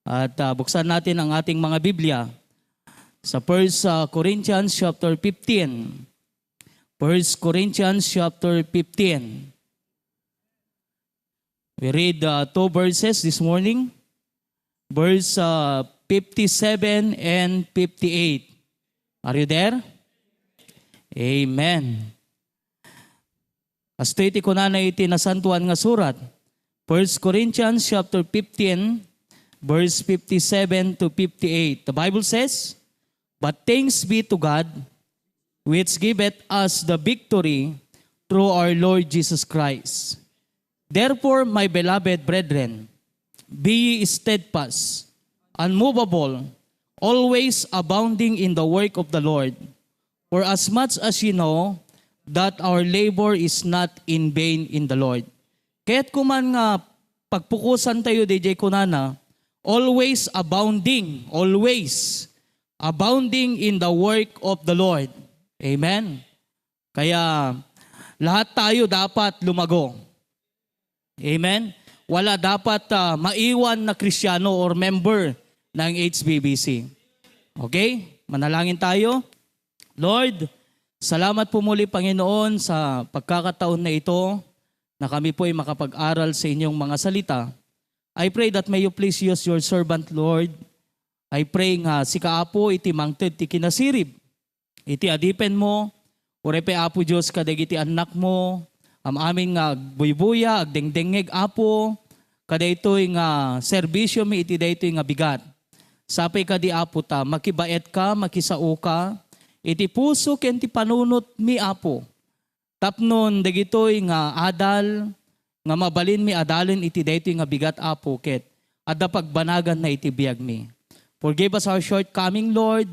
At buksan natin ang ating mga Biblia sa 1 Corinthians chapter 15. 1 Corinthians chapter 15. We read two verses this morning. Verse 57 and 58. Are you there? Amen. As iti ko na iti nasantuan nga surat. 1 Corinthians chapter 15, verse 57 to 58. The Bible says, "But thanks be to God, which giveth us the victory through our Lord Jesus Christ. Therefore, my beloved brethren, be ye steadfast, unmovable, always abounding in the work of the Lord. For as much as ye know that our labor is not in vain in the Lord." Kaya't kuman nga pagpukusan tayo DJ kunana, always abounding in the work of the Lord. Amen. Kaya lahat tayo dapat lumago. Amen. Wala dapat maiwan na Kristiyano or member ng HBBC. Okay? Manalangin tayo. Lord, salamat po muli Panginoon sa pagkakataon na ito na kami po ay makapag-aral sa inyong mga salita. I pray that may you please use your servant, Lord. I pray nga si Kaapo iti mangted ti kinasirib. Iti adipen mo, urepe Apo Diyos kadagiti anak mo, aming nga buybuya, agdengdengeg Apo, kada ito'y nga serbisyo mi iti daytoy nga bigat. Sapay ka di Apo ta, makibaet ka, makisao ka, iti puso ken ti panunot mi Apo. Tapnon dagitoy nga adal, nga mabalin mi adalin iti daytoy nga bigat Apo ket adda pagbanagan na iti biag mi. Forgive us our shortcoming, Lord,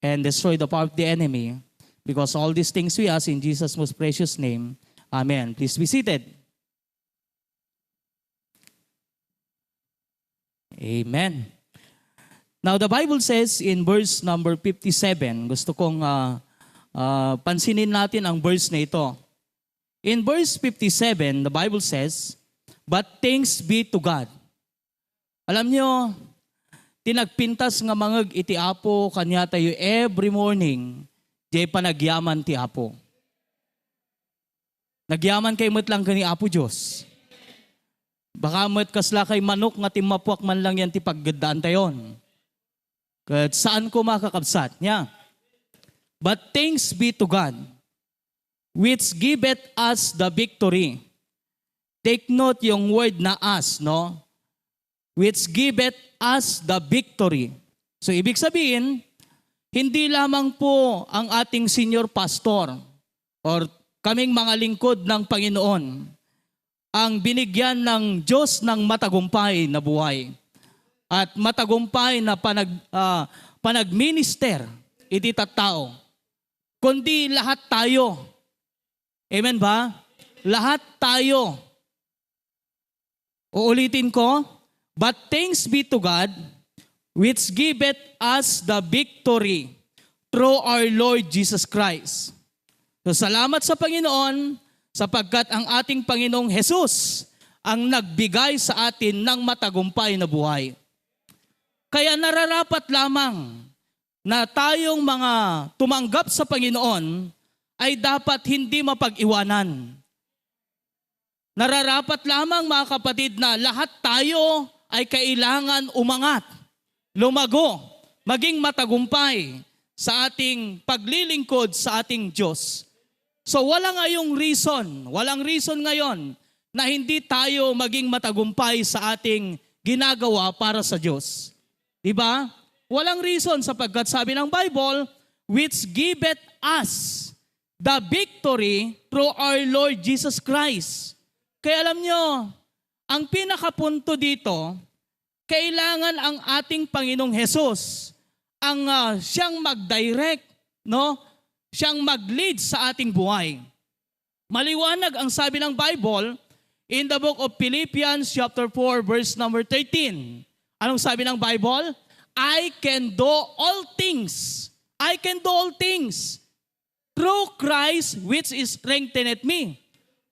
and destroy the power of the enemy. Because all these things we ask in Jesus' most precious name. Amen. Please be seated. Amen. Now the Bible says in verse number 57, gusto kong pansinin natin ang verse na ito. In verse 57, the Bible says, "But thanks be to God." Alam nyo, tinagpintas nga mangag iti Apo kanya tayo every morning, jay panagyaman ti Apo. Nagyaman kay met lang kani Apo Diyos. Baka met kasla kay manok nga timapuak man lang yan ti paggadaan tayon. Kat saan ko makakabsat niya? But thanks be to God, which giveth us the victory. Take note yung word na us, no? Which giveth us the victory. So ibig sabihin, hindi lamang po ang ating senior pastor or kaming mga lingkod ng Panginoon ang binigyan ng Diyos ng matagumpay na buhay at matagumpay na panagminister iti tattao, kundi lahat tayo. Amen ba? Lahat tayo. Uulitin ko, but thanks be to God, which giveth us the victory through our Lord Jesus Christ. So salamat sa Panginoon, sapagkat ang ating Panginoong Jesus ang nagbigay sa atin ng matagumpay na buhay. Kaya nararapat lamang na tayong mga tumanggap sa Panginoon ay dapat hindi mapag-iwanan. Nararapat lamang mga kapatid na lahat tayo ay kailangan umangat, lumago, maging matagumpay sa ating paglilingkod sa ating Diyos. So walang reason ngayon na hindi tayo maging matagumpay sa ating ginagawa para sa Diyos. Diba? Walang reason sapagkat sabi ng Bible, which giveth us the victory through our Lord Jesus Christ. Kaya alam nyo, ang pinakapunto dito, kailangan ang ating Panginoong Jesus ang siyang mag-direct, no? Siyang mag-lead sa ating buhay. Maliwanag ang sabi ng Bible in the book of Philippians chapter 4 verse number 13. Anong sabi ng Bible? I can do all things. I can do all things through Christ which is strengtheneth me.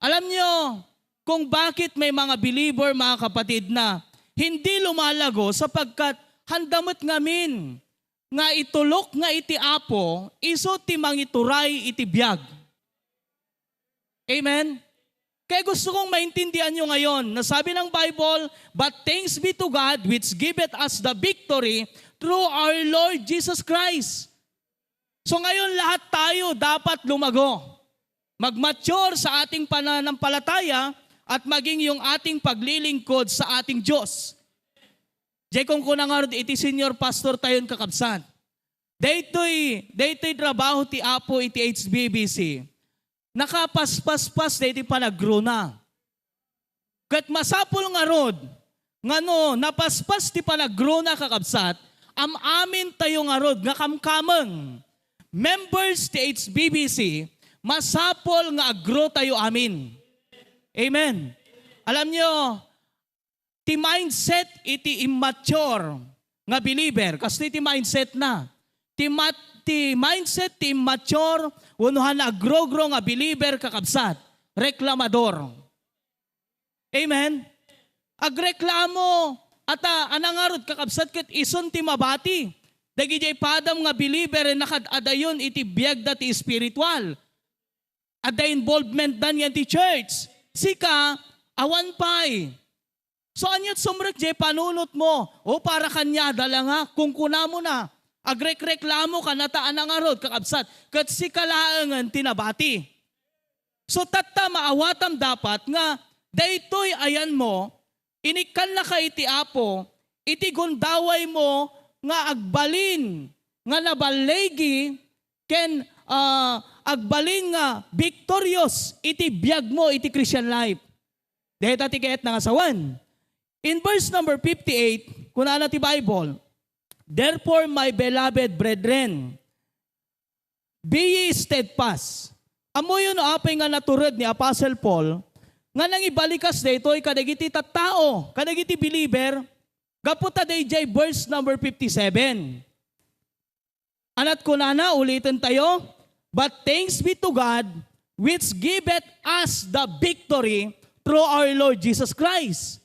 Alam nyo, kung bakit may mga believer, mga kapatid, na hindi lumalago sapagkat handamot ngamin nga itulok nga iti Apo, iso ti mangituray iti biyag. Amen? Kaya gusto kong maintindihan nyo ngayon na sabi ng Bible, but thanks be to God which giveth us the victory through our Lord Jesus Christ. So ngayon lahat tayo dapat lumago. Mag-mature sa ating pananampalataya at maging yung ating paglilingkod sa ating Diyos. Jay kung kunangarod iti senior pastor tayon kakabsan. Daytoy trabaho ti Apo iti HBBC. Nakapaspas-pas dito panagruna. Kat masapul nga rod, ngano, napaspas ti panagruna kakabsat, amin tayo nga rod, nga kamkamang. Members ti HBBC, masapol nga agro tayo amin. Amen. Alam nyo, ti mindset iti immature nga believer, kasi ti mindset na. Ti mindset, ti immature, unuhan na agro-gro nga believer kakabsat, reklamador. Amen? Agreklamo, ata anangarod kakabsat ket ison ti mabati. Dagiti padam nga believer nakadadayon iti biag dati spiritual. Ada involvement dan yan ti church. Sika, awan pay. So anyat sumrek jay panunot mo, o para kanya dala nga, kung kuna mo na, agrek-reklamo ka nataan nga rod kakabsat, kat si kalaangan tinabati. So tatta maawatam dapat nga, daytoy ayan mo, inikan na ka iti Apo, iti gundaway mo, nga agbalin, nga nabalegi, ken agbalin nga victorious, iti biyag mo, iti Christian life. Dahil tati kayat na asawan. In verse number 58, kunana ti Bible, therefore, my beloved brethren, be ye steadfast. Amo yun apay nga naturod ni Apostle Paul, nga nang ibalikas daytoy kadagiti tattao, kadagiti believer, gaputa dayjay verse number 57. Anat kunana, ulitin tayo, but thanks be to God, which giveth us the victory through our Lord Jesus Christ.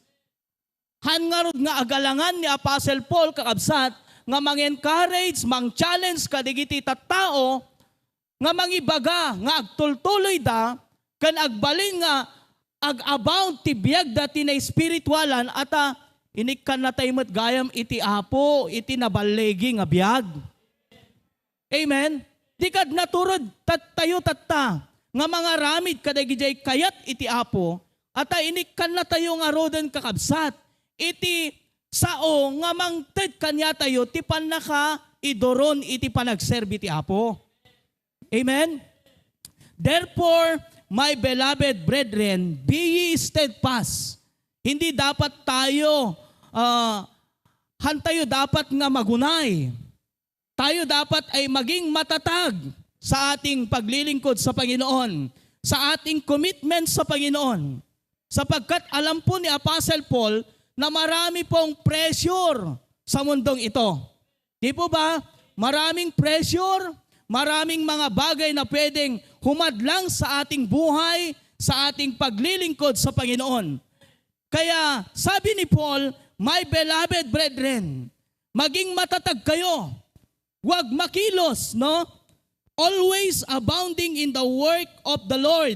Hangarod nga agalangan ni Apostle Paul kakabsat, nga mang-encourage, mang-challenge kadigiti tattao, nga mangibaga, nga agtultuloy da, kan agbalin nga, ag-abound ti biyag dati na spiritualan, ata inikkan na tayo gayam iti Apo, iti nabalegi nga biyag. Amen? Di kad naturod tayo tatta, nga mga ramid kadagijay kayat iti Apo, ata inikkan na tayo nga rodan kakabsat, iti sao nga mangted kanya tayo ti panaka idoron iti panagserbi ti Apo. Amen? Therefore, my beloved brethren, be ye steadfast. Hindi dapat tayo, hantayo dapat nga magunay. Tayo dapat ay maging matatag sa ating paglilingkod sa Panginoon, sa ating commitment sa Panginoon. Sapagkat alam po ni Apostle Paul na marami pong pressure sa mundong ito. Di po ba? Maraming pressure, maraming mga bagay na pwedeng humadlang sa ating buhay, sa ating paglilingkod sa Panginoon. Kaya sabi ni Paul, my beloved brethren, maging matatag kayo. Huwag makilos, no? Always abounding in the work of the Lord.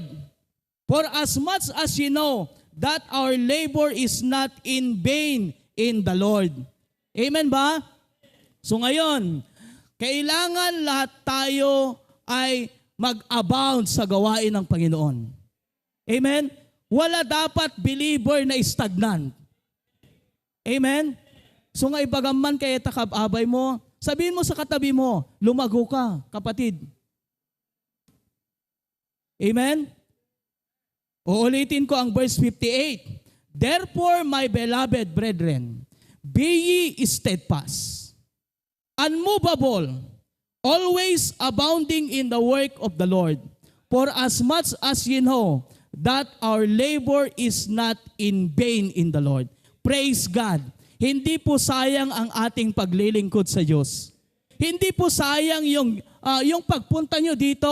For as much as you know that our labor is not in vain in the Lord. Amen ba? So ngayon, kailangan lahat tayo ay mag-abound sa gawain ng Panginoon. Amen? Wala dapat believer na stagnant. Amen? So nga ibagaman kaya takababay mo, sabihin mo sa katabi mo, lumago ka, kapatid. Amen? Uulitin ko ang verse 58. Therefore, my beloved brethren, be ye steadfast, unmovable, always abounding in the work of the Lord. For as much as ye know that our labor is not in vain in the Lord. Praise God. Hindi po sayang ang ating paglilingkod sa Diyos. Hindi po sayang yung pagpunta nyo dito.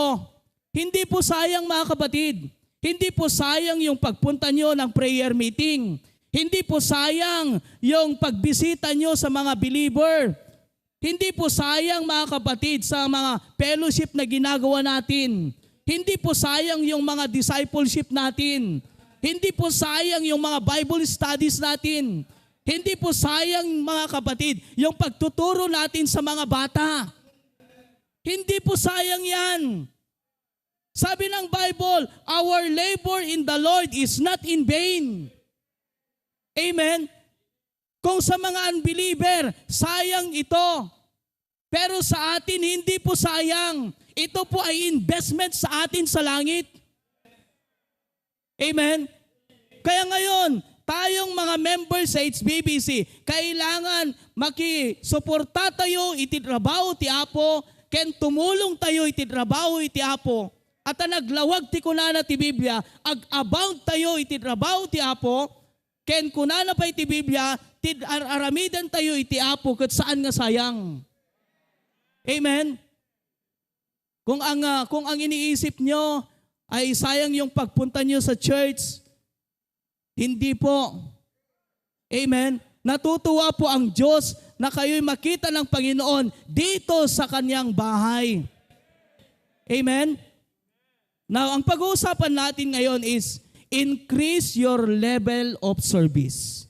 Hindi po sayang mga kapatid. Hindi po sayang yung pagpunta nyo ng prayer meeting. Hindi po sayang yung pagbisita nyo sa mga believer. Hindi po sayang mga kapatid sa mga fellowship na ginagawa natin. Hindi po sayang yung mga discipleship natin. Hindi po sayang yung mga Bible studies natin. Hindi po sayang mga kapatid yung pagtuturo natin sa mga bata. Hindi po sayang yan. Sabi ng Bible, our labor in the Lord is not in vain. Amen? Kung sa mga unbeliever, sayang ito. Pero sa atin, hindi po sayang. Ito po ay investment sa atin sa langit. Amen? Kaya ngayon, tayong mga members sa HBBC, kailangan makisuporta tayo, ititrabaho ti Apo, ken tumulong tayo, ititrabaho iti Apo. At naglawag ti kunana ti Biblia, ag-abound tayo, ititrabaho ti Apo, ken kunana pa iti Biblia, aramidan tayo iti Apo, kat saan nga sayang. Amen? Kung ang iniisip nyo ay sayang yung pagpunta nyo sa church, hindi po. Amen? Natutuwa po ang Diyos na kayo'y makita ng Panginoon dito sa kanyang bahay. Amen? Now, ang pag-uusapan natin ngayon is increase your level of service.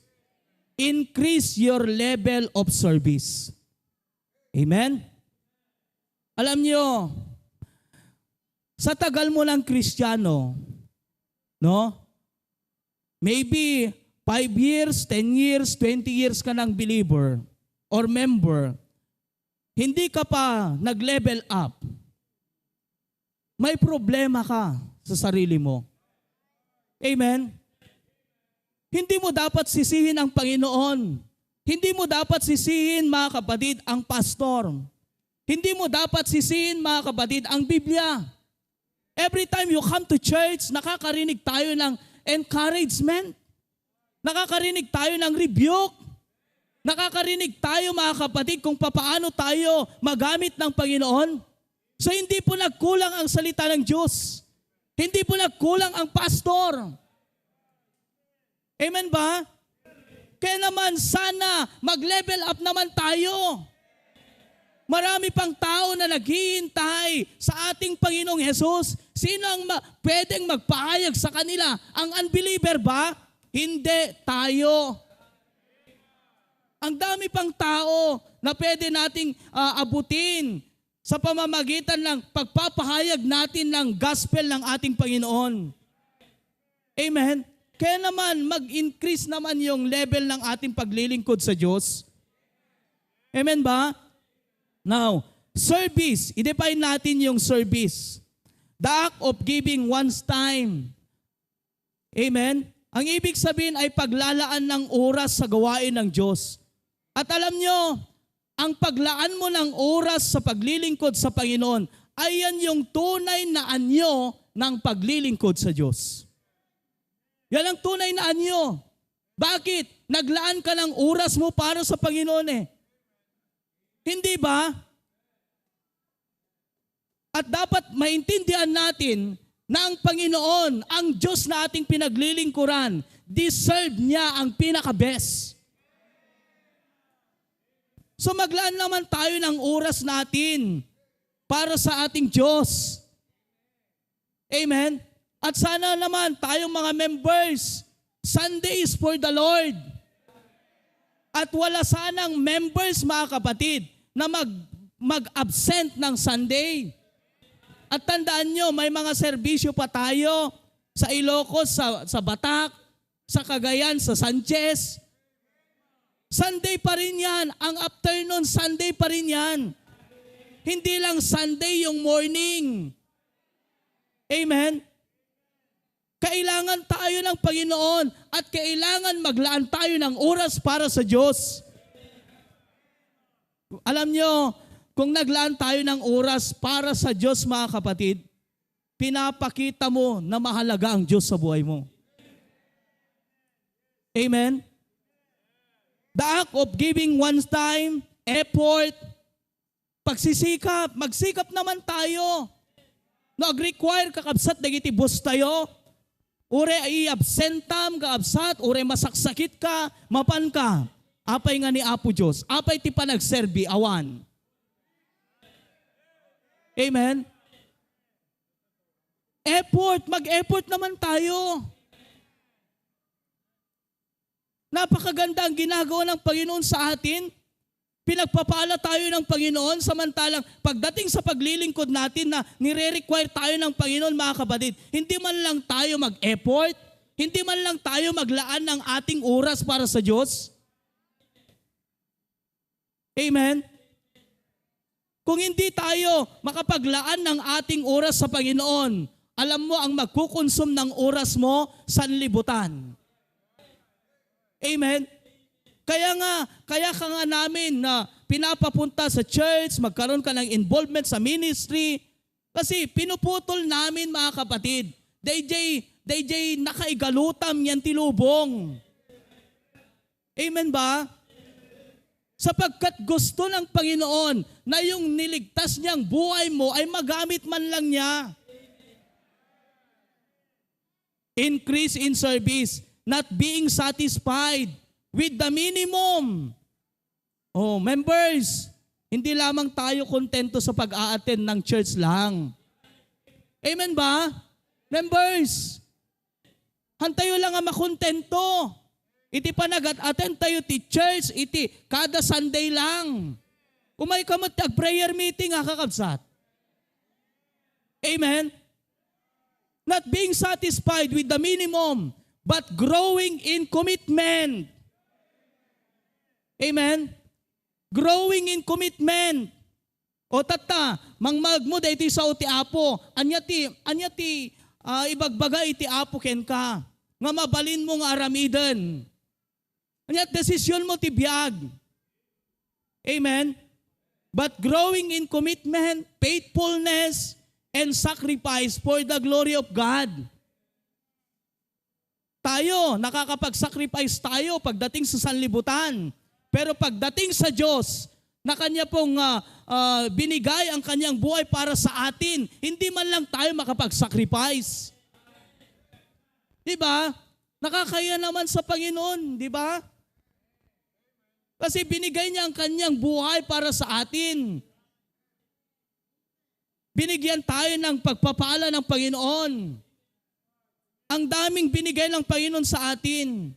Increase your level of service. Amen? Alam nyo, sa tagal mo ng Kristiyano, no? Maybe 5 years, 10 years, 20 years ka ng believer or member, hindi ka pa nag-level up. May problema ka sa sarili mo. Amen? Hindi mo dapat sisihin ang Panginoon. Hindi mo dapat sisihin, mga kapatid, ang pastor. Hindi mo dapat sisihin, mga kapatid, ang Biblia. Every time you come to church, nakakarinig tayo ng encouragement. Nakakarinig tayo ng rebuke. Nakakarinig tayo, mga kapatid, kung papaano tayo magamit ng Panginoon. So hindi po nagkulang ang salita ng Diyos. Hindi po nagkulang ang pastor. Amen ba? Kaya naman sana mag-level up naman tayo. Marami pang tao na naghihintay sa ating Panginoong Hesus. Sino ang pwedeng magpahayag sa kanila? Ang unbeliever ba? Hindi, tayo. Ang dami pang tao na pwede nating abutin sa pamamagitan ng pagpapahayag natin ng gospel ng ating Panginoon. Amen? Kaya naman, mag-increase naman yung level ng ating paglilingkod sa Diyos. Amen ba? Now, service. I-define natin yung service. The act of giving one's time. Amen? Ang ibig sabihin ay paglalaan ng oras sa gawain ng Diyos. At alam nyo, ang paglaan mo ng oras sa paglilingkod sa Panginoon ay yan yung tunay na anyo ng paglilingkod sa Diyos. Yan ang tunay na anyo. Bakit? Naglaan ka ng oras mo para sa Panginoon eh. Hindi ba? At dapat maintindihan natin na ang Panginoon, ang Diyos na ating pinaglilingkuran, deserve niya ang pinaka-best. So maglaan naman tayo ng oras natin para sa ating Diyos. Amen? At sana naman tayong mga members, Sunday is for the Lord. At wala sanang members, mga kapatid, na mag-absent ng Sunday. At tandaan nyo, may mga serbisyo pa tayo sa Ilocos, sa Batak, sa Cagayan, sa Sanchez. Sunday pa rin yan. Ang afternoon, Sunday pa rin yan. Hindi lang Sunday yung morning. Amen? Kailangan tayo ng Panginoon at kailangan maglaan tayo ng oras para sa Diyos. Alam nyo, kung naglaan tayo ng oras para sa Diyos, mga kapatid, pinapakita mo na mahalaga ang Diyos sa buhay mo. Amen? The act of giving one's time, effort, pagsisikap, magsikap naman tayo. Nag-require kakabsat na itibos tayo. ure ay absentam ka absat, ure masaksakit ka, mapan ka. Apay nga ni Apo Diyos, apay ti panagserbi, awan. Amen? Effort, mag-effort naman tayo. Napakaganda ang ginagawa ng Panginoon sa atin. Pinagpapala tayo ng Panginoon, samantalang pagdating sa paglilingkod natin na nire-require tayo ng Panginoon, mga kapatid, hindi man lang tayo mag-effort, hindi man lang tayo maglaan ng ating oras para sa Diyos. Amen? Kung hindi tayo makapaglaan ng ating oras sa Panginoon, alam mo ang magkukonsume ng oras mo, sanlibutan. Amen? Kaya ka nga namin na pinapapunta sa church, magkaroon ka ng involvement sa ministry, kasi pinuputol namin, mga kapatid. DJ nakaigalutam yan tilubong. Amen ba? Sapagkat gusto ng Panginoon na yung niligtas niyang buhay mo ay magamit man lang niya. Increase in service, not being satisfied with the minimum. Oh, members, hindi lamang tayo kontento sa pag-a-attend ng church lang. Amen ba? Members, hantayo lang ang makontento. Iti pa nag-attend tayo ti church, iti kada Sunday lang. Umay ka mo prayer meeting, kakabsat. Amen? Not being satisfied with the minimum, but growing in commitment. Amen? Growing in commitment. O tata, mangmag mo dahil sa ti Apo, anya ti ibagbaga iti Apo ken ka. Nga mabalin mo nga aramiden. Anya desisyon mo ti biag. Amen? But growing in commitment, faithfulness, and sacrifice for the glory of God. Tayo, nakakapag-sacrifice tayo pagdating sa sanlibutan. Pero pagdating sa Diyos, na Kanya pong binigay ang Kanyang buhay para sa atin, hindi man lang tayo makapag-sacrifice. Diba? Nakakaya naman sa Panginoon, diba? Kasi binigay niya ang Kanyang buhay para sa atin. Binigyan tayo ng pagpapala ng Panginoon. Ang daming binigay ng Panginoon sa atin.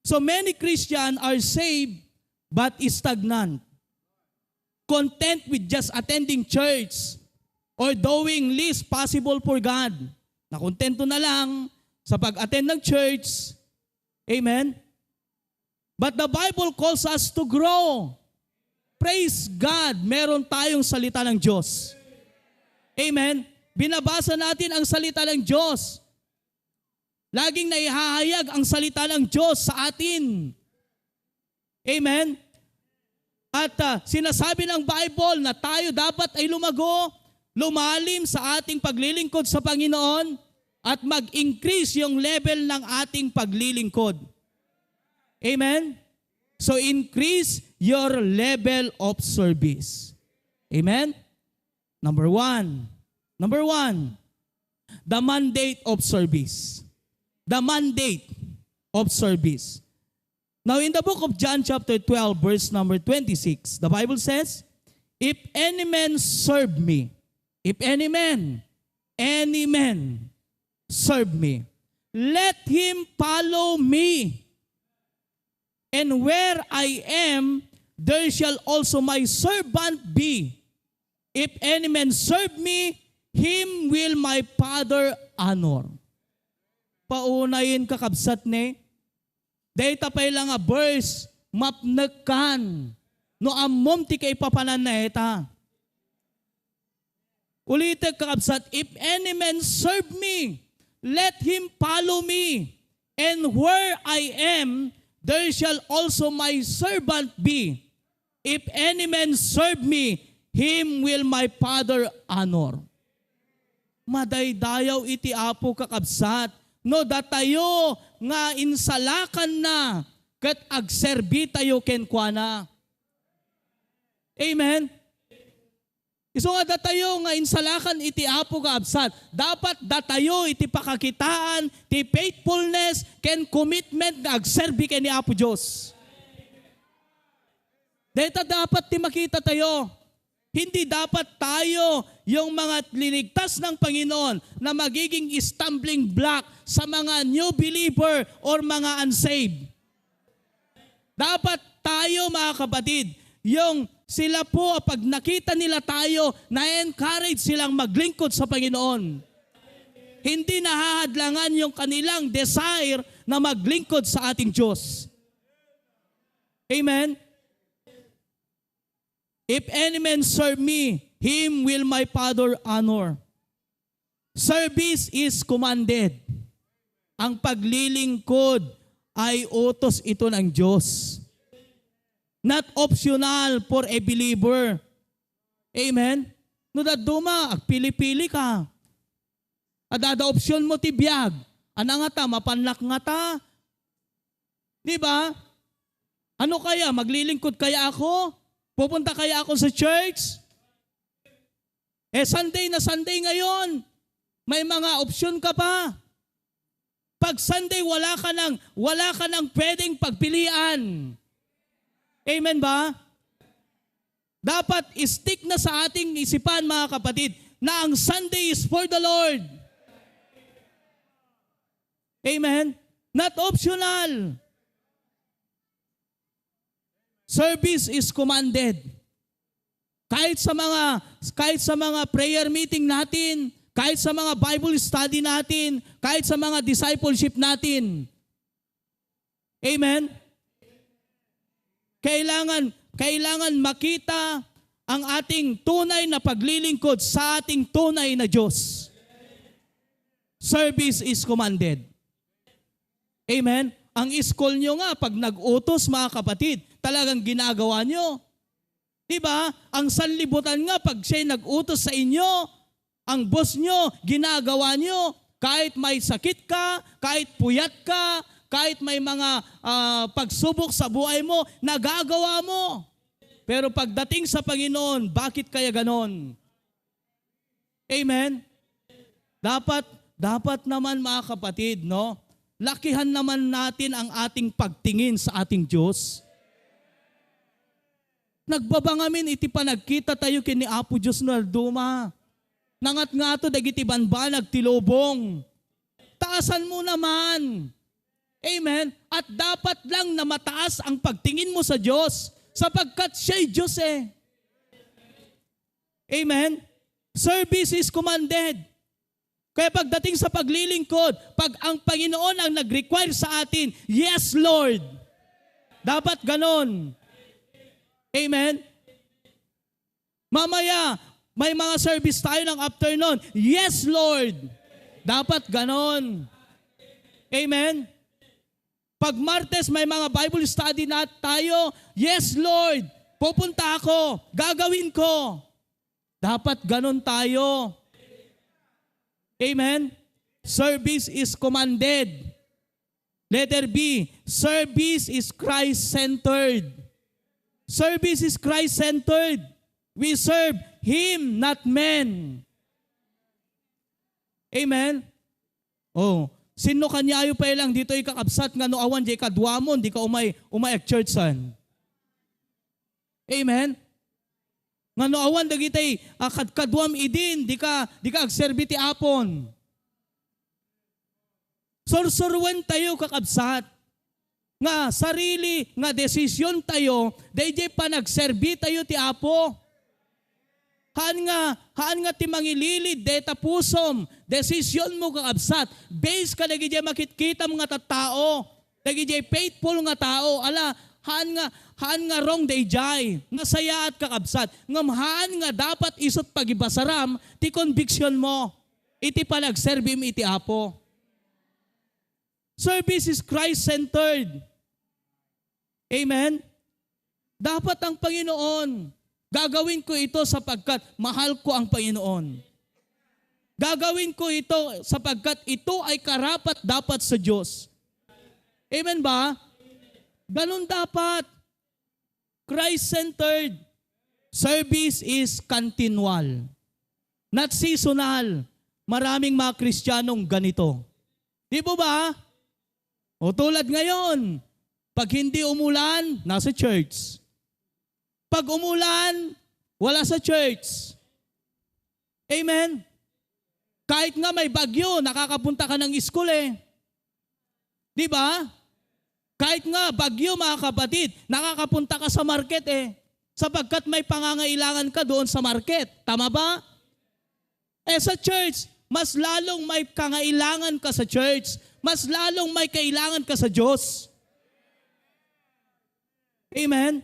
So many Christians are saved but stagnant. Content with just attending church or doing least possible for God. Nakontento na lang sa pag-attend ng church. Amen? But the Bible calls us to grow. Praise God, meron tayong salita ng Diyos. Amen? Binabasa natin ang salita ng Diyos. Laging naihahayag ang salita ng Diyos sa atin. Amen? At sinasabi ng Bible na tayo dapat ay lumago, lumalim sa ating paglilingkod sa Panginoon at mag-increase yung level ng ating paglilingkod. Amen? So increase your level of service. Amen? Number one, the mandate of service. The mandate of service. Now in the book of John chapter 12 verse number 26, the Bible says, if any man serve me, if any man serve me, let him follow me. And where I am, there shall also my servant be. If any man serve me, him will my Father honor. Paunayin kakabsat ne, dahita pa lang a verse, mapnagkan, no ammom ti kay papanan na eta. Ulitin kakabsat, if any man serve me, let him follow me. And where I am, there shall also my servant be. If any man serve me, him will my Father honor. Madaydayaw iti Apo kakabsat, no datayo nga insalakan na, kat agserbi tayo kenkwana. Amen? Iso nga datayo nga insalakan iti Apo kaabsat. Dapat datayo iti pakakitaan, ti faithfulness, ken commitment nga agserbi ken ni Apo Diyos. Deta dapat ti makita tayo. Hindi dapat tayo yung mga linigtas ng Panginoon na magiging stumbling block sa mga new believer or mga unsaved. Dapat tayo mga kapatid, yung sila po pag nakita nila tayo, na-encourage silang maglingkod sa Panginoon. Hindi nahahadlangan yung kanilang desire na maglingkod sa ating Diyos. Amen? If any man serve me, him will my Father honor. Service is commanded. Ang paglilingkod ay utos ito ng Diyos. Not optional for a believer. Amen? No daduma, agpili-pili ka. Adada opsyon mo ti biyag. Ana nga ta, mapanlak nga ta. Di ba? Ano kaya? Maglilingkod kaya ako? Pupunta kaya ako sa church? Sunday na Sunday ngayon. May mga opsyon ka pa. Pag Sunday, wala ka nang pwedeng pagpilian. Amen ba? Dapat stick na sa ating isipan mga kapatid na ang Sunday is for the Lord. Amen? Not optional. Service is commanded. Kahit sa mga prayer meeting natin, kahit sa mga Bible study natin, kahit sa mga discipleship natin. Amen? Kailangan makita ang ating tunay na paglilingkod sa ating tunay na Diyos. Service is commanded. Amen? Ang school nyo nga, pag nag-utos mga kapatid, talagang ginagawa nyo. Diba? Ang sanlibutan nga, pag siya'y nag-utos sa inyo, ang boss nyo, ginagawa nyo. Kahit may sakit ka, kahit puyat ka, kahit may mga pagsubok sa buhay mo, nagagawa mo. Pero pagdating sa Panginoon, bakit kaya ganon? Amen? Dapat naman mga kapatid, no? Lakihan naman natin ang ating pagtingin sa ating Diyos. Nagbabangamin iti panagkita tayo kini Apo Diyos na duma. Nangat nga to dagiti banbanag tilobong. Taasan mo naman. Amen? At dapat lang na mataas ang pagtingin mo sa Diyos sapagkat siya'y Diyos eh. Amen? Service is commanded. Kaya pagdating sa paglilingkod, pag ang Panginoon ang nag-require sa atin, yes Lord. Dapat ganon. Amen? Mamaya, may mga service tayo ng afternoon. Yes, Lord. Dapat ganon. Amen? Pag Martes, may mga Bible study na tayo. Yes, Lord. Pupunta ako. Gagawin ko. Dapat ganon tayo. Amen? Service is commanded. Letter B, service is Christ-centered. Service is Christ-centered. We serve Him, not men. Amen? Oh, sino kanyayo pa lang dito ikakabsat nga no awan di kadwamon, di ka umay at church san. Amen? Nga no awan dagitay kadwam idin, di ka agserbi ti apon. Sursuruan tayo kakabsat. Nga sarili nga desisyon tayo, dayjay pa nagserbi tayo ti Apo. Haan nga ti mangililid, deta pusom, desisyon mo kakabsat, based ka dagijay makitkita mga tattao, dagijay faithful nga tao, ala, haan nga wrong dayjay, nga saya at kakabsat, ngam haan nga dapat isot pagibasaram, ti conviction mo, iti pa nagserbi mo iti Apo. Service is Christ-centered. Amen? Dapat ang Panginoon, gagawin ko ito sapagkat mahal ko ang Panginoon. Gagawin ko ito sapagkat ito ay karapat dapat sa Diyos. Amen ba? Ganun dapat. Christ-centered. Service is continual, not seasonal. Maraming mga Kristiyanong ganito. Di po ba? O tulad ngayon, pag hindi umulan, nasa church. Pag umulan, wala sa church. Amen? Kahit nga may bagyo, nakakapunta ka ng school eh. Di ba? Kahit nga bagyo mga kapatid, nakakapunta ka sa market eh. Sapagkat may pangangailangan ka doon sa market. Tama ba? Eh sa church, mas lalong may kangailangan ka sa church. Mas lalong may kailangan ka sa Diyos. Amen?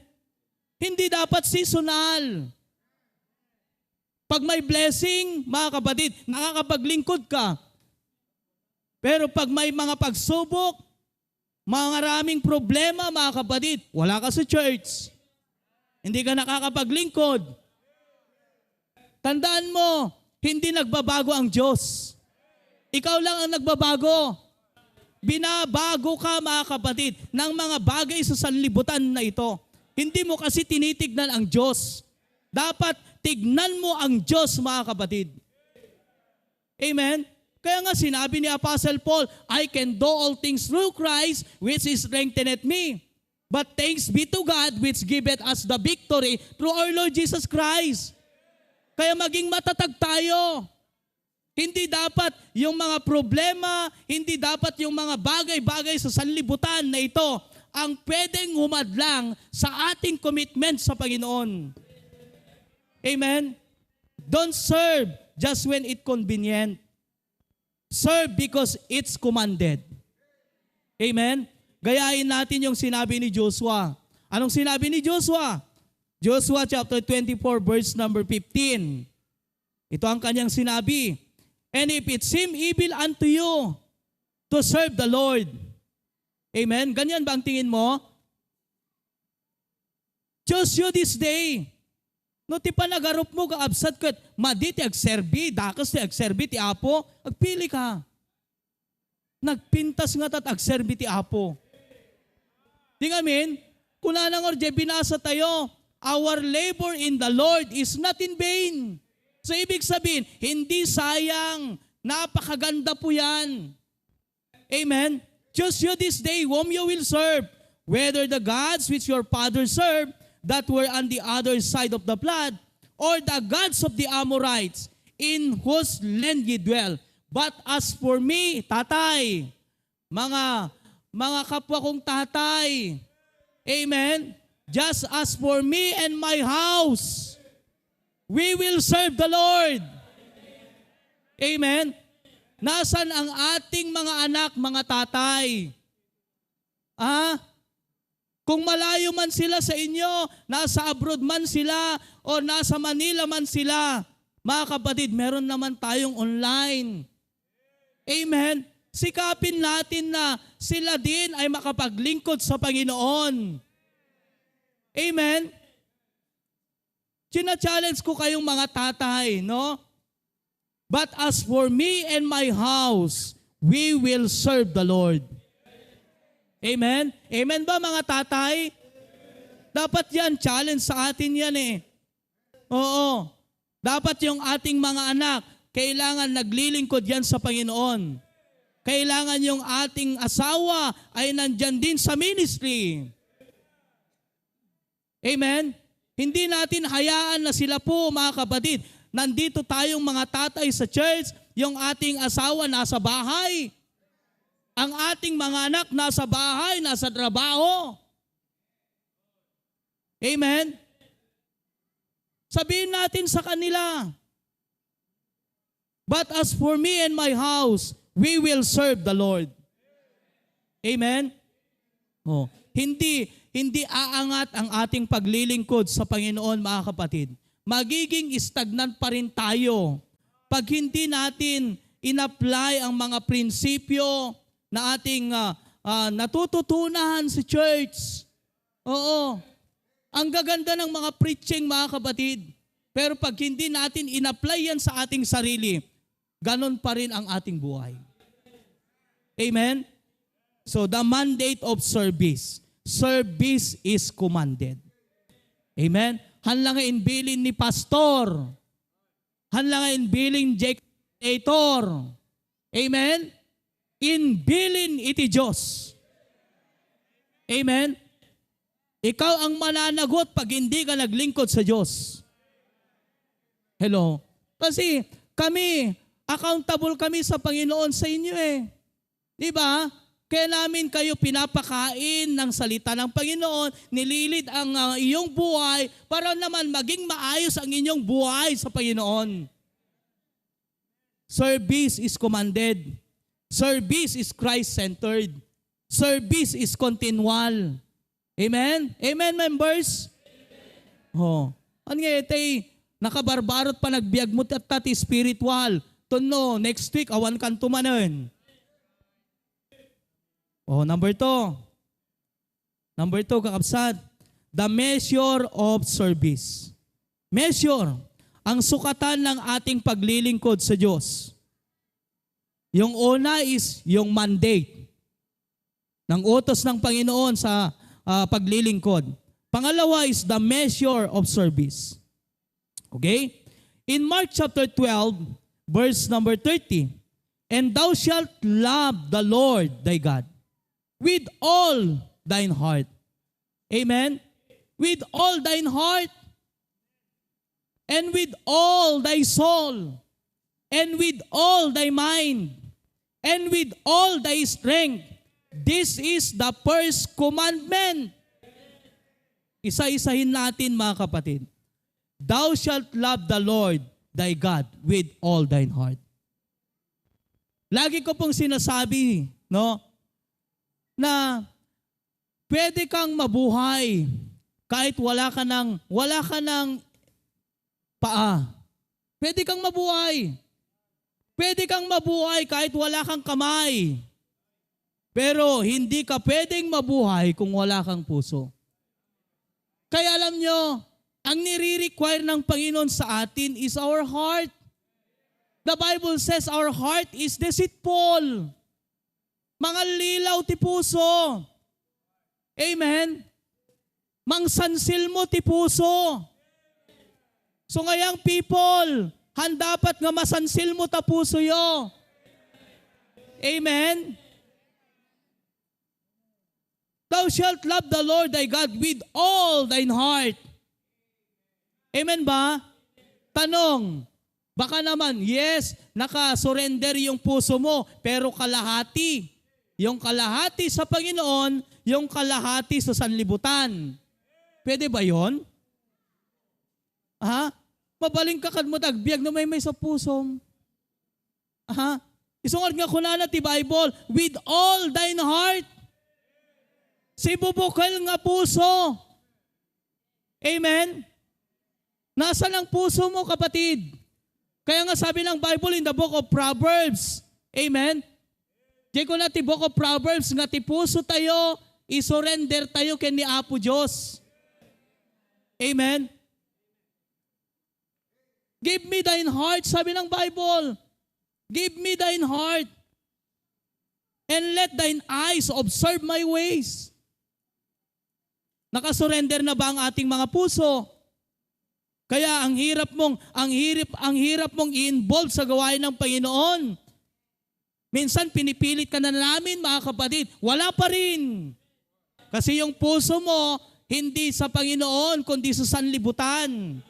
Hindi dapat seasonal. Pag may blessing, mga kapatid, nakakapaglingkod ka. Pero pag may mga pagsubok, maraming problema, mga kapatid, wala ka sa church. Hindi ka nakakapaglingkod. Tandaan mo, hindi nagbabago ang Diyos. Ikaw lang ang nagbabago. Binabago ka, mga kapatid, ng mga bagay sa sanlibutan na ito. Hindi mo kasi tinitignan ang Diyos. Dapat tignan mo ang Diyos, mga kapatid. Amen? Kaya nga sinabi ni Apostle Paul, I can do all things through Christ, which strengtheneth me. But thanks be to God, which giveth us the victory through our Lord Jesus Christ. Kaya maging matatag tayo. Hindi dapat yung mga problema, hindi dapat yung mga bagay-bagay sa sanlibutan na ito ang pwedeng humadlang sa ating commitment sa Panginoon. Amen? Don't serve just when it's convenient. Serve because it's commanded. Amen? Gayahin natin yung sinabi ni Joshua. Anong sinabi ni Joshua? Joshua chapter 24 verse number 15. Ito ang kanyang sinabi. And if it seem evil unto you to serve the Lord. Amen? Ganyan ba ang tingin mo? Choose you this day. No ti pa nagarup mo kaabsat ket maditi agserbi, dakas ti agserbi ti Apo, agpili ka. Nagpintas nga tat agserbi ti Apo. Di amin? Kuna nang orje binasa tayo, our labor in the Lord is not in vain. So ibig sabihin, hindi sayang, napakaganda po yan. Amen? Choose you this day whom you will serve, whether the gods which your fathers served, that were on the other side of the flood, or the gods of the Amorites, in whose land ye dwell. But as for me, tatay, mga kapwa kong tatay, amen, just as for me and my house, we will serve the Lord. Amen. Nasaan ang ating mga anak, mga tatay? Kung malayo man sila sa inyo, nasa abroad man sila, o nasa Manila man sila, mga kapatid, meron naman tayong online. Amen. Sikapin natin na sila din ay makapaglingkod sa Panginoon. Amen. China-challenge ko kayong mga tatay, no? But as for me and my house, we will serve the Lord. Amen? Amen ba mga tatay? Dapat yan, challenge sa atin yan eh. Oo. Dapat yung ating mga anak, kailangan naglilingkod yan sa Panginoon. Kailangan yung ating asawa ay nandyan din sa ministry. Amen? Hindi natin hayaan na sila po, mga kapatid. Nandito tayong mga tatay sa church, yung ating asawa nasa bahay. Ang ating mga anak nasa bahay, nasa trabaho. Amen? Sabihin natin sa kanila, but as for me and my house, we will serve the Lord. Amen? Oh, hindi aangat ang ating paglilingkod sa Panginoon, mga kapatid. Magiging stagnant pa rin tayo pag hindi natin in-apply ang mga prinsipyo na ating natututunan sa church. Oo. Ang gaganda ng mga preaching, mga kapatid. Pero pag hindi natin in-apply yan sa ating sarili, ganon pa rin ang ating buhay. Amen? So the mandate of service. Service is commanded. Amen? hanlang nga inbilin ni pastor, hanlang nga inbilin Jake Creator. Amen? Inbilin iti Diyos. Amen? Ikaw ang mananagot pag hindi ka naglingkod sa Diyos. Hello? Kasi kami, accountable kami sa Panginoon sa inyo eh. Di ba? Kaya namin kayo pinapakain ng salita ng Panginoon, nililid ang iyong buhay para naman maging maayos ang inyong buhay sa Panginoon. Service is commanded. Service is Christ-centered. Service is continual. Amen? Amen, members? Oh. Ano nga ito nakabarbarot pa nagbiag mo tati spiritual. Tuno, next week, awan kan tumanon. Oh, number 2. Number 2, kakabsat. The measure of service. Measure. Ang sukatan ng ating paglilingkod sa Diyos. Yung una is yung mandate ng utos ng Panginoon sa paglilingkod. Pangalawa is the measure of service. Okay? In Mark chapter 12, verse number 30, and thou shalt love the Lord thy God with all thine heart. Amen? With all thine heart, and with all thy soul, and with all thy mind, and with all thy strength. This is the first commandment. Isa-isahin natin mga kapatid. Thou shalt love the Lord thy God with all thine heart. Lagi ko pong sinasabi, no, na pwede kang mabuhay kahit wala ka ng paa. Pwede kang mabuhay. Pwede kang mabuhay kahit wala kang kamay. Pero hindi ka pwedeng mabuhay kung wala kang puso. Kaya alam nyo, ang nire-require ng Panginoon sa atin is our heart. The Bible says our heart is deceitful. Mga lilaw ti puso. Amen? Mangsansil mo ti puso. So ngayang people, handapat nga masansil mo ta puso yo. Amen? Thou shalt love the Lord thy God with all thine heart. Amen ba? Tanong, baka naman, yes, naka-surrender yung puso mo, pero kalahati. Yung kalahati sa Panginoon, yung kalahati sa sanlibutan. Pwede ba yon? Ha? Mabaling ka kad mo tagbiag na may sa pusom. Ha? Isungod nga kunana ti Bible, with all thine heart. Si bubukal nga puso. Amen? Nasa lang puso mo, kapatid. Kaya nga sabi ng Bible in the book of Proverbs, amen? Di ko na ti book of Proverbs, nga ti puso tayo, isurrender tayo kay ni Apo Diyos. Amen? Give me thine heart, sabi ng Bible. Give me thine heart. And let thine eyes observe my ways. Nakasurrender na ba ang ating mga puso? Kaya ang hirap mong i-involve sa gawain ng Panginoon. Minsan pinipilit ka na namin, mga kapatid, wala pa rin. Kasi yung puso mo hindi sa Panginoon kundi sa sanlibutan.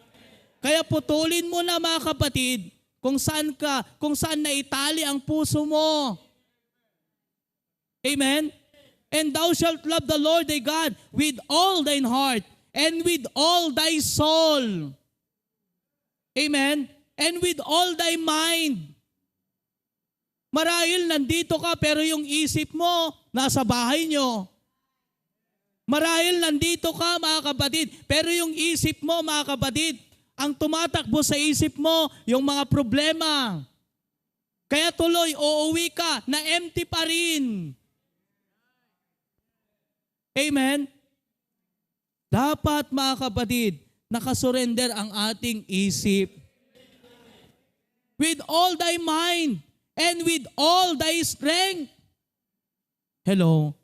Kaya putulin mo na, mga kapatid, kung saan naitali ang puso mo. Amen. And thou shalt love the Lord thy God with all thine heart and with all thy soul. Amen? And with all thy mind. Marahil nandito ka pero yung isip mo nasa bahay nyo. Marahil nandito ka, mga kapatid, pero yung isip mo, mga kapatid, ang tumatakbo sa isip mo, yung mga problema. Kaya tuloy, uuwi ka na empty pa rin. Amen? Dapat, mga kapatid, nakasurrender ang ating isip. With all thy mind and with all thy strength. Hello?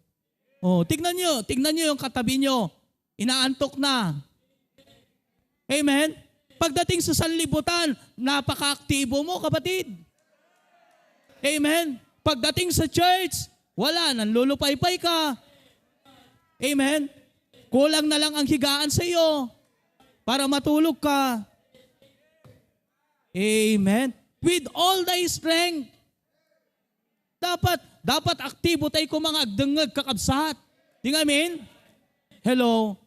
Oh, tignan nyo yung katabi nyo. Inaantok na. Amen? Pagdating sa sanlibutan, napaka-aktibo mo, kapatid. Amen? Pagdating sa church, wala, nanlulupay-pay ka. Amen? Kulang na lang ang higaan sa iyo para matulog ka. Amen? With all thy strength. Dapat aktibo tayo kung mga agdengag kakabsat. Di nga amen? Hello?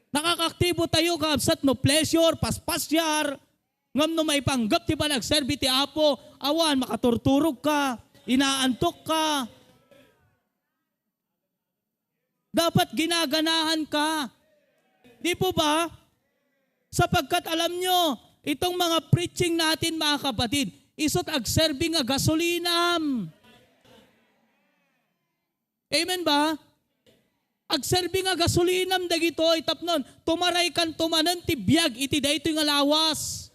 Nakakaktibo tayo kakabsat no pleasure, paspasyar, ngam no may panggap ti ba nagserbi ti Apo, awan makaturturog ka, inaantok ka. Dapat ginaganahan ka. Di po ba? Sapagkat alam nyo, itong mga preaching natin mga kapatid, isot agserbi nga gasolinam. Amen ba? Agserbi nga gasolinam dagito itapnon, tumaray kan tumanan ti biyag iti daytoy nga lawas.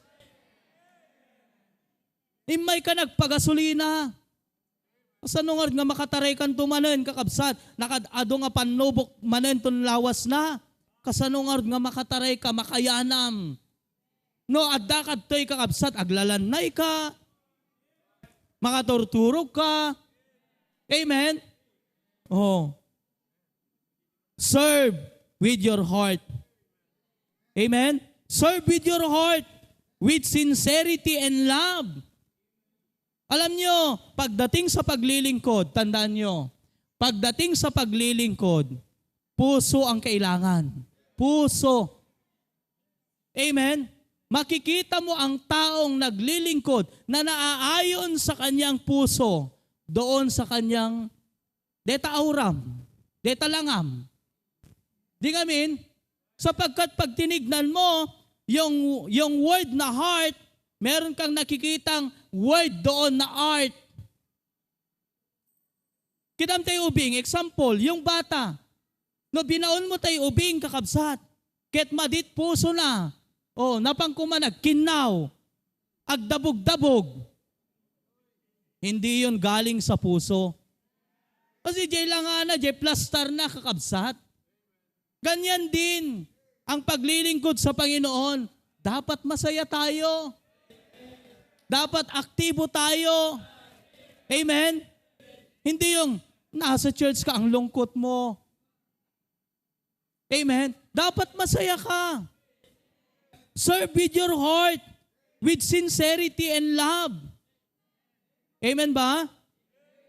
Imay ka nagpagasolina. Kasanungad nga makataray kan tumanan kakabsat, nakadado nga panubok manen ton lawas na. Kasanungad nga makataray ka makayanam. No, adda kadtoy kakabsat, aglalanay ka, makaturturog ka. Amen? Oh. Serve with your heart. Amen? Serve with your heart, with sincerity and love. Alam nyo, pagdating sa paglilingkod, tandaan nyo, pagdating sa paglilingkod, puso ang kailangan. Puso. Amen? Makikita mo ang taong naglilingkod na naaayon sa kanyang puso doon sa kanyang deta auram, deta langam. Di amin? Sapagkat pag tinignan mo yung word na heart, meron kang nakikitang word doon na art. Kidam tayo ubing, example, yung bata. No, binaon mo tayo ubing kakabsat. Ket madit puso na. O, napangkumanag, kinaw. Agdabog-dabog. Hindi yun galing sa puso. Kasi jay lang na, jay plaster na kakabsat. Ganyan din ang paglilingkod sa Panginoon. Dapat masaya tayo. Dapat aktibo tayo. Amen? Hindi yung nasa church ka, ang lungkot mo. Amen? Dapat masaya ka. Serve with your heart, with sincerity and love. Amen ba?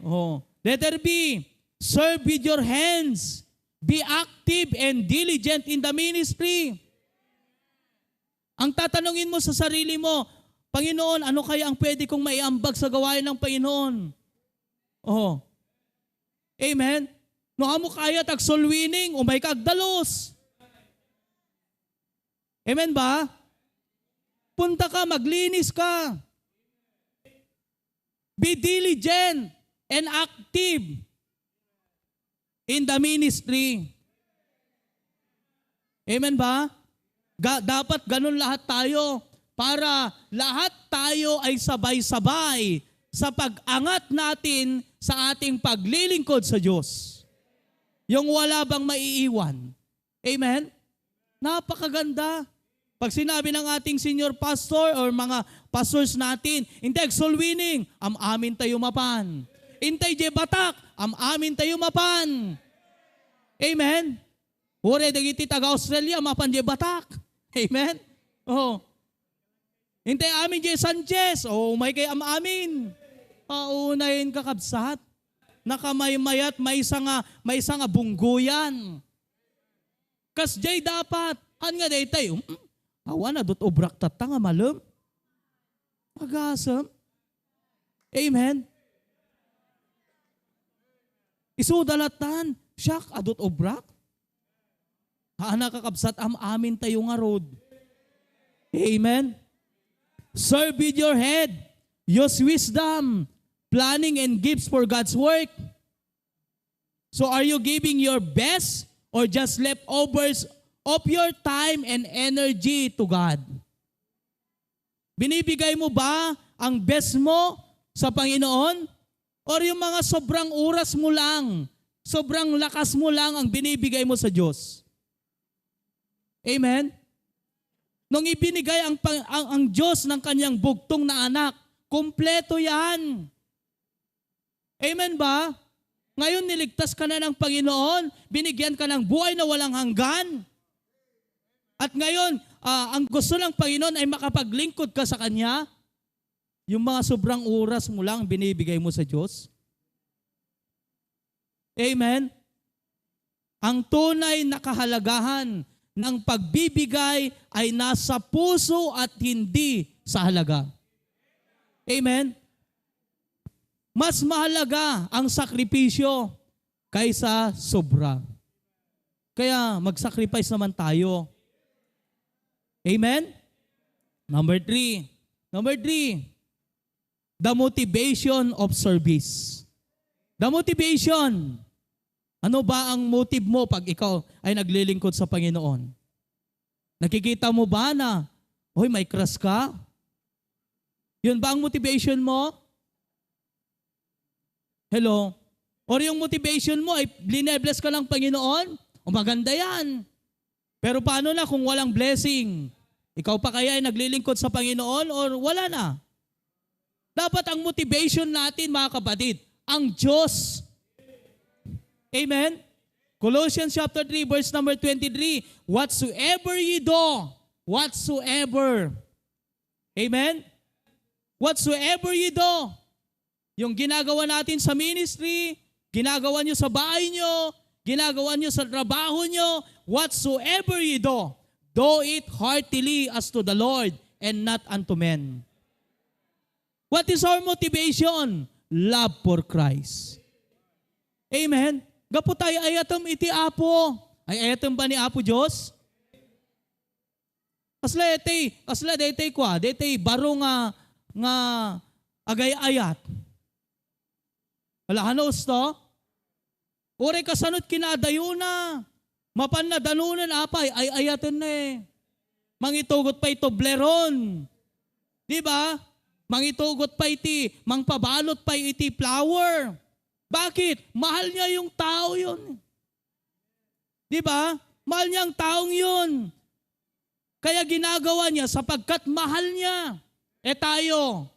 Oh. Letter B, serve with your hands. Be active and diligent in the ministry. Ang tatanungin mo sa sarili mo, Panginoon, ano kaya ang pwede kong maiambag sa gawain ng Panginoon? Oh. Amen? No amo kaya tag soul winning, umay kagdalos. Amen ba? Punta ka, maglinis ka. Be diligent and active in the ministry. Amen ba? Dapat ganun lahat tayo para lahat tayo ay sabay-sabay sa pag-angat natin sa ating paglilingkod sa Diyos. Yung wala bang maiiwan. Amen? Napakaganda. Pag sinabi ng ating senior pastor or mga pastors natin, intay soul winning, amin tayo mapan. Intay je batak, amin tayo mapan. Amen? Ure dagiti taga Australia, mapan je batak. Amen? Oh. Intay amin je Sanchez, oh may kay amin. Paunayin kakabsat. Nakamaymayat, may isa nga bungguyan. Kas jay dapat, han nga day tayo, awan na dot obrak tata nga malum. Agasam. Amen? Isudalatan, siyak adot obrak. Haana kakabsat amin tayo nga road. Amen? Serve with your head. Use wisdom, planning and gifts for God's work. So are you giving your best or just leftovers of your time and energy to God? Binibigay mo ba ang best mo sa Panginoon? Or yung mga sobrang oras mo lang, sobrang lakas mo lang ang binibigay mo sa Diyos? Amen? Nung ibinigay ang Diyos ng kanyang bugtong na anak, kumpleto yan. Amen ba? Ngayon niligtas ka na ng Panginoon, binigyan ka ng buhay na walang hanggan. At ngayon, ang gusto ng Panginoon ay makapaglingkod ka sa Kanya. Yung mga sobrang oras mo lang binibigay mo sa Diyos. Amen? Ang tunay na kahalagahan ng pagbibigay ay nasa puso at hindi sa halaga. Amen? Mas mahalaga ang sakripisyo kaysa sobra. Kaya mag-sacrifice naman tayo. Amen? Number 3, the motivation of service. The motivation. Ano ba ang motive mo pag ikaw ay naglilingkod sa Panginoon? Nakikita mo ba na, hoy, may crush ka? Yun ba ang motivation mo? Hello? Or yung motivation mo ay blinebless ka ng Panginoon? O maganda yan. Pero paano na kung walang blessing? Ikaw pa kaya ay naglilingkod sa Panginoon or wala na? Dapat ang motivation natin, mga kapatid, ang Diyos. Amen? Colossians chapter 3 verse number 23, whatsoever ye do, whatsoever. Amen? Whatsoever ye do. Yung ginagawa natin sa ministry, ginagawa nyo sa bahay nyo, ginagawa nyo sa trabaho nyo, whatsoever ye do it heartily as to the Lord and not unto men. What is our motivation? Love for Christ. Amen? Gapo tayo ayatom iti Apo. Ay ayatom ba ni Apo Diyos? Kasla dete kwa, dete baro nga agay-ayat. Wala hanos to? Ore kasanot kinadayo na. Mapan na danunan apay, ay ayaton na eh. Mangitugot pa ito bleron. Di ba? Mangitugot pa iti, mangpabalot pa iti flower. Bakit? Mahal niya yung tao yun. Di ba? Mahal niya ang taong yun. Kaya ginagawa niya sapagkat mahal niya. Tayo,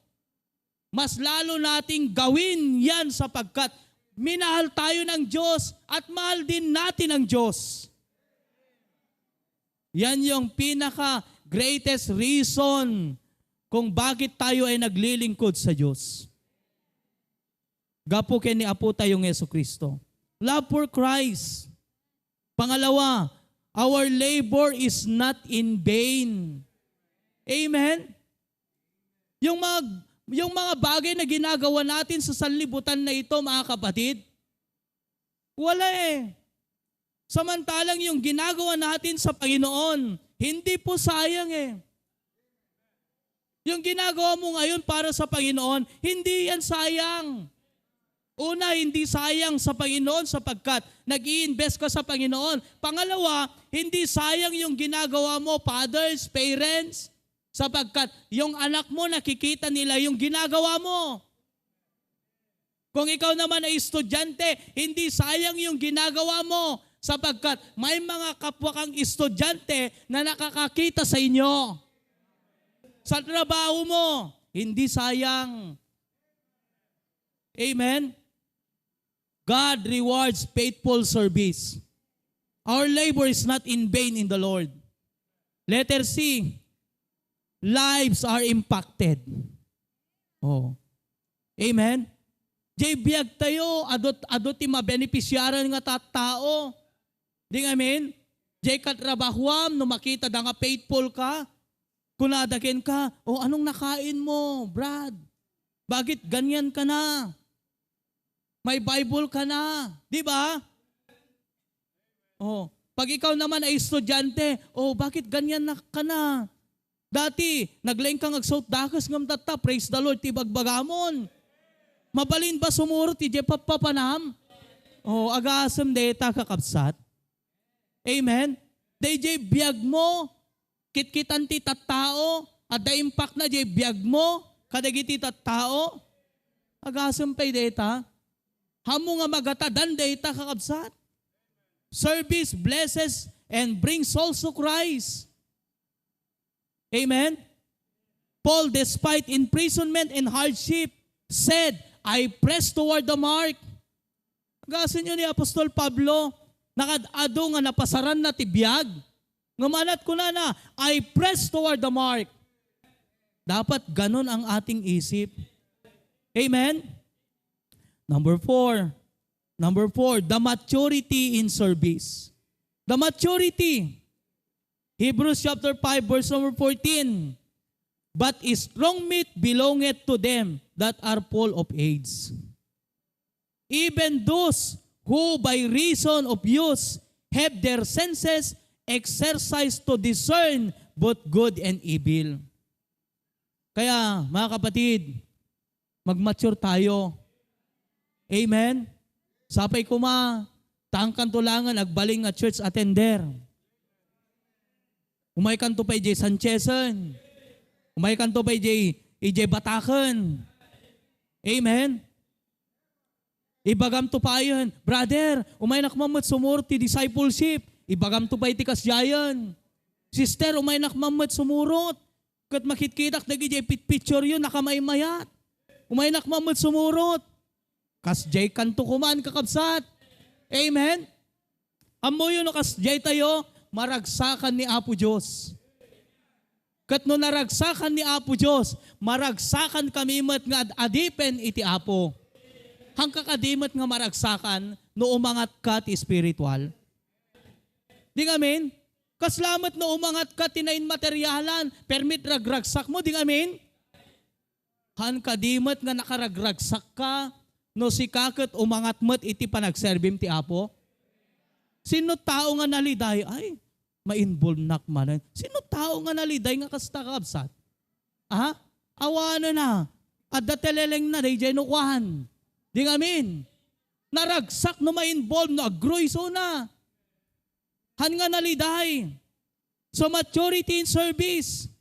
mas lalo nating gawin yan sapagkat minahal tayo ng Diyos at mahal din natin ang Diyos. Yan yung pinaka-greatest reason kung bakit tayo ay naglilingkod sa Diyos. Gapo kay ni Apo tayong Jesucristo. Love for Christ. Pangalawa, our labor is not in vain. Amen? Yung mga bagay na ginagawa natin sa sanlibutan na ito, mga kapatid, wala eh. Samantalang yung ginagawa natin sa Panginoon, hindi po sayang eh. Yung ginagawa mo ngayon para sa Panginoon, hindi yan sayang. Una, hindi sayang sa Panginoon sapagkat nag-i-invest ka sa Panginoon. Pangalawa, hindi sayang yung ginagawa mo, fathers, parents, sapagkat yung anak mo nakikita nila yung ginagawa mo. Kung ikaw naman ay estudyante, hindi sayang yung ginagawa mo sapagkat may mga kapwa kang estudyante na nakakakita sa inyo. Sa trabaho mo, hindi sayang. Amen? God rewards faithful service. Our labor is not in vain in the Lord. Letter C, lives are impacted. Oh. Amen? Jay biyag tayo, adot ti mabenepisyaran nga tao. Di nga amen? Jay katrabahuam, no makita da nga faithful ka, kunadakin ka, anong nakain mo, Brad? Bakit ganyan ka na? May Bible ka na. Di ba? Pag ikaw naman ay estudyante, bakit ganyan na ka na? Dati, naglaing kang agsaut dakas ngam tata, praise the Lord, ti bagbagamon. Mabalin ba sumuro ti papanam? Agasam deta kakapsat. Amen? DJ biyag mo, kitkitan ti tattao, at the impact na jay biyag mo, kadagiti tattao, agasam pay deta. Hamo nga magatadan data kakabsat. Service blesses and brings souls to Christ. Amen? Paul, despite imprisonment and hardship, said, I press toward the mark. Gasin nyo ni Apostol Pablo, nakadado nga napasaran na tibiyag. Ngamanat ko na I press toward the mark. Dapat ganon ang ating isip. Amen? Number four, the maturity in service. The maturity. Hebrews chapter 5 verse number 14. But strong meat belongeth to them that are full of age. Even those who by reason of use have their senses exercised to discern both good and evil. Kaya, mga kapatid, mag-mature tayo. Amen? Sapay kuma, tangkan tulangan, agbaling nga church attender. Umay kanto pa J. Sanchezan. Umay kanto pa J. Batakan. Amen? Ibagam to pa yun. Brother, umay nakmamot sumurti discipleship. Ibagam to pa itikas jayan. Sister, umay nakmamot sumurot. Kat makitkitak nagijay picture yun, nakamay-mayat. Umay nakmamot sumurot. Kas jay kanto kuman kakabsat. Amen? Amo yun kas jay tayo, maragsakan ni Apo Diyos. Kat no naragsakan ni Apo Diyos, maragsakan kami mat nga adipen iti Apo. Hangka kadimat nga maragsakan no umangat ka ti spiritual. Di amen? Kaslamat no umangat ka tinain materyalan, permit ragragsak mo, di amen? Han kadimat nga nakaragragsak ka, no si kakot umangat mat iti panagserbim ti Apo. Sino tao nga naliday? Ay, ma-involve nakmanan. Sino tao nga naliday nga kastakabsat? Aha? Awana na. At dateleleng na, day no kuhan. Di amin. Naragsak no ma-involve, no agroiso na. Han nga naliday. So maturity in service.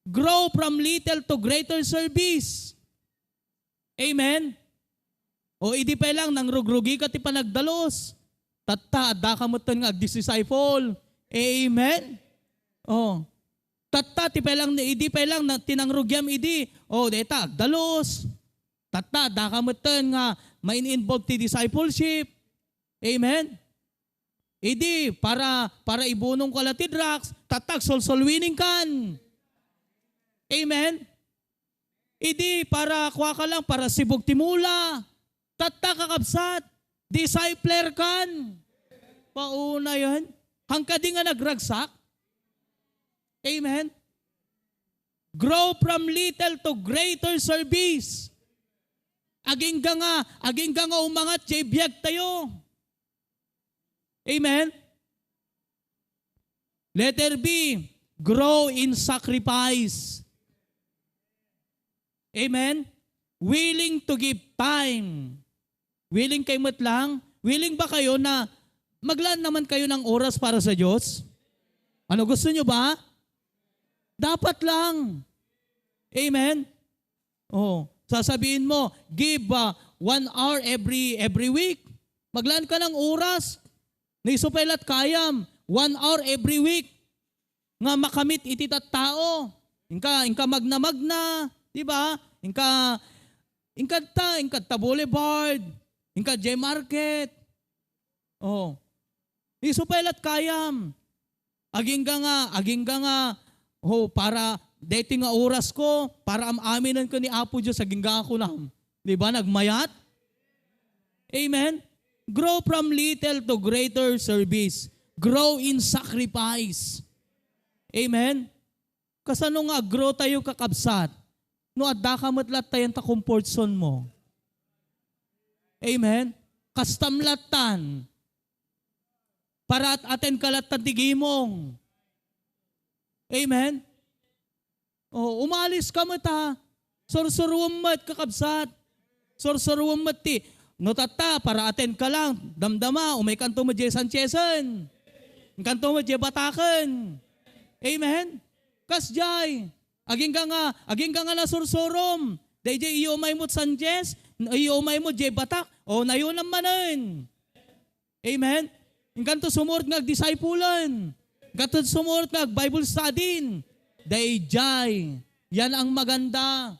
Grow from little to greater service. Amen? O idi pa lang, nang rugrugi ka ti panagdalos. Tatta, adda ka mo nga ag-disciple. Amen? O, tatta, idi pa lang, tinangrugyam idi. O, deta, agdalos. Tatta, adda ka mo nga main-involve ti discipleship. Amen? Idi, para ibunong ka lati drugs, tatag, sol winning kan. Amen? Idi, para kuha ka lang, para sibog timula. Tatag kakabsat, discipler kan. Pauna yan. Hangka di nga nagragsak. Amen? Grow from little to greater service. Aging nga umangat, jay biyag tayo. Amen? Letter B, grow in sacrifice. Amen? Willing to give time. Willing kayo lang? Willing ba kayo na maglaan naman kayo ng oras para sa Diyos? Ano gusto nyo ba? Dapat lang. Amen? Oh, sasabihin mo, give 1 hour every week. Maglaan ka ng oras. Naisupailat kayam, 1 hour every week. Nga makamit iti tao. Inka magna, di ba? Inka Boulevard, inka J Market. Oh. Naisupailat kayam. Aging nga, para dating nga oras ko, para aminan ko ni Apo Diyos, aging nga ako lang. Di ba? Nagmayat? Amen? Grow from little to greater service. Grow in sacrifice. Amen? Kasano nga grow tayo kakabsat? No adda ka matlat tayo ta comfort zone mo. Amen? Kastamlatan. Para aten kalatan tigimong. Amen? O, umalis ka mata. Sorsoruam mat kakabsat. Sorsoruam mat ti. No tata, para aten ka lang. Damdama, umay kanto mo J. Sanchezan. Kanto mo J. Batakan. Amen? Kasjay. Aging ka nga na sursurom. Day J. Iomay mo Sanchez. Iomay mo J. Batak. O, nayo naman. Amen? Kanto sumurot nga disciplean. Kanto sumurot nga Bible study. Daijay. Yan ang maganda.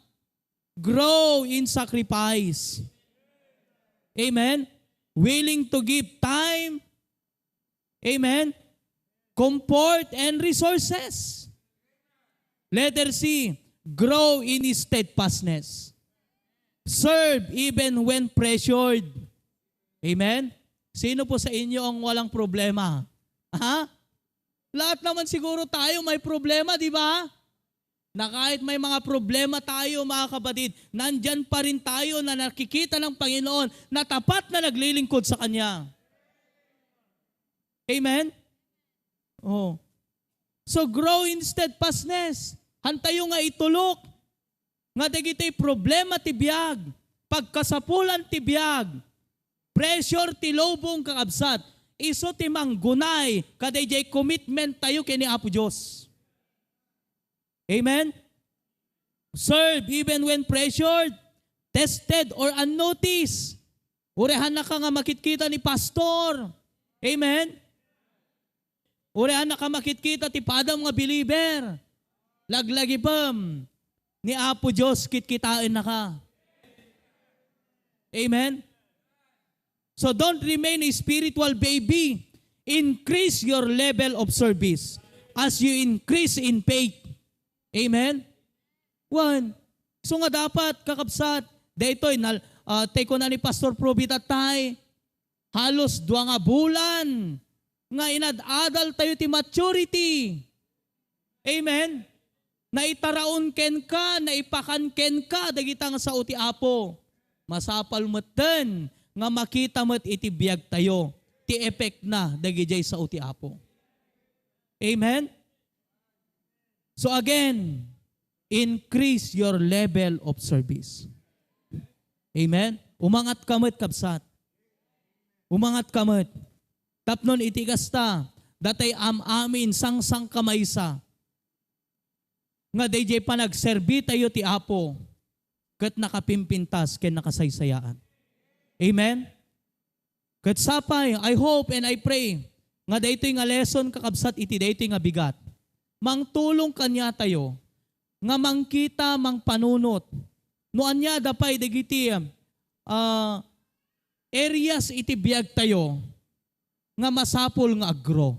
Grow in sacrifice. Amen? Willing to give time. Amen? Comfort and resources. Letter C, grow in steadfastness. Serve even when pressured. Amen? Sino po sa inyo ang walang problema? Ha? Lahat naman siguro tayo may problema, di ba? Na kahit may mga problema tayo, mga kapatid, nandyan pa rin tayo na nakikita ng Panginoon na tapat na naglilingkod sa Kanya. Amen? Oh. So grow in steadfastness. Hantayo nga itulok. Nga dagitoy problema tibiyag. Pagkasapulan tibiyag. Pressure ti lobong kakabsat. Iso ti manggunay. Kadayjay commitment tayo kini Apo Diyos. Amen? Serve even when pressured, tested, or unnoticed. Urehan na ka nga makitkita ni pastor. Amen? Urehan na ka makitkita ti padam nga believer. Laglagi pam. Ni Apo Diyos kitkitain na ka. Amen? So don't remain a spiritual baby. Increase your level of service as you increase in faith. Amen? One. So nga dapat kakabsat. Daytoy, take ko na ni Pastor Proby tatay. Halos 2 nga bulan. Nga inad-adal tayo ti maturity. Amen? Naitaraon ken ka, naipakan ken ka, dagita nga sa uti Apo. Masapal meten, nga makita met iti biyag tayo. Ti effect na, dagijay sa uti Apo. Amen? So again, increase your level of service. Amen? Umangat kamot kabsat. Umangat kamot. Tapnon itigas ta, datay amin sang kamaysa. Nga dayjay pa nagserbi tayo ti Apo, kat nakapimpintas ken nakasaysayaan. Amen? Kat sapay, I hope and I pray, nga daytoy nga lesson kakabsat iti daytoy nga bigat. Mangtulong kanya tayo, nga mangkita, mangpanunot. No anya dapay dagiti areas iti biag tayo, nga masapol nga agro.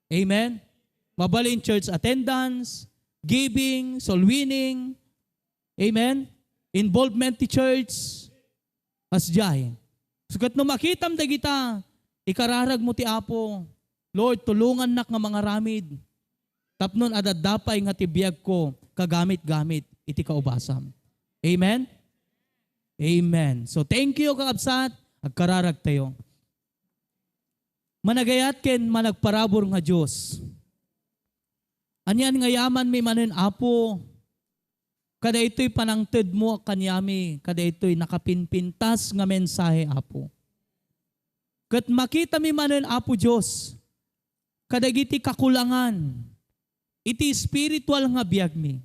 Amen? Mabalin church attendance, giving, soul winning. Amen? Involvement ti church. Asjay. Sugat no makitam dagita, ikararag mo ti Apo, Lord, tulungan nak nga mga ramid. Tapnon adadapay nga tibiyag ko, kagamit-gamit, iti kaubasam. Amen? Amen. So thank you kakabsat, agkararag tayo. Managayat ken managparabor nga Diyos. Anyan nga yaman may manen Apo, kada ito'y panangted mo kanyami, kada ito'y nakapinpintas nga mensahe Apo. Kat makita mi manen Apo Diyos, kada giti kakulangan, iti spiritual nga biyag mi.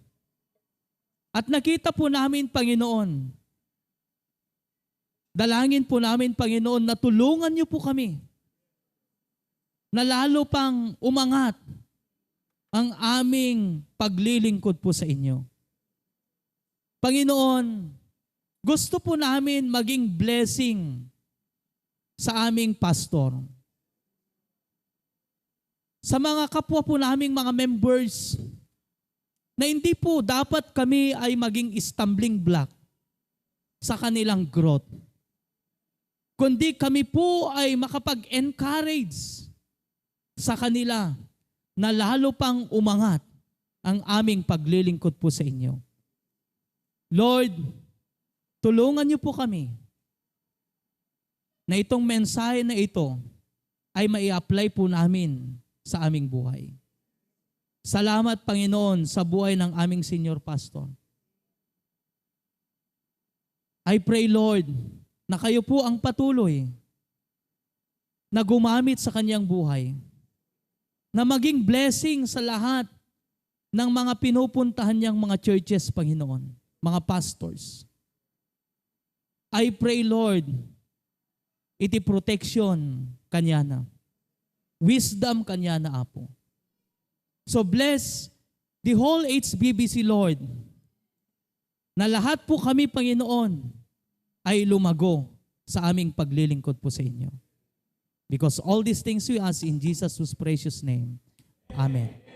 At nakita po namin, Panginoon, dalangin po namin, Panginoon, na tulungan niyo po kami na lalo pang umangat ang aming paglilingkod po sa inyo. Panginoon, gusto po namin maging blessing sa aming pastor. Sa mga kapwa po naming mga members, na hindi po dapat kami ay maging stumbling block sa kanilang growth. Kundi kami po ay makapag-encourage sa kanila na lalo pang umangat ang aming paglilingkod po sa inyo. Lord, tulungan niyo po kami na itong mensahe na ito ay mai-apply po namin sa aming buhay. Salamat, Panginoon, sa buhay ng aming senior pastor. I pray, Lord, na kayo po ang patuloy na gumamit sa kanyang buhay, na maging blessing sa lahat ng mga pinupuntahan niyang mga churches, Panginoon, mga pastors. I pray, Lord, iti protection kanya na. Wisdom kanya na, Apo. So bless the whole HBBC, Lord, na lahat po kami, Panginoon, ay lumago sa aming paglilingkod po sa inyo. Because all these things we ask in Jesus' precious name. Amen.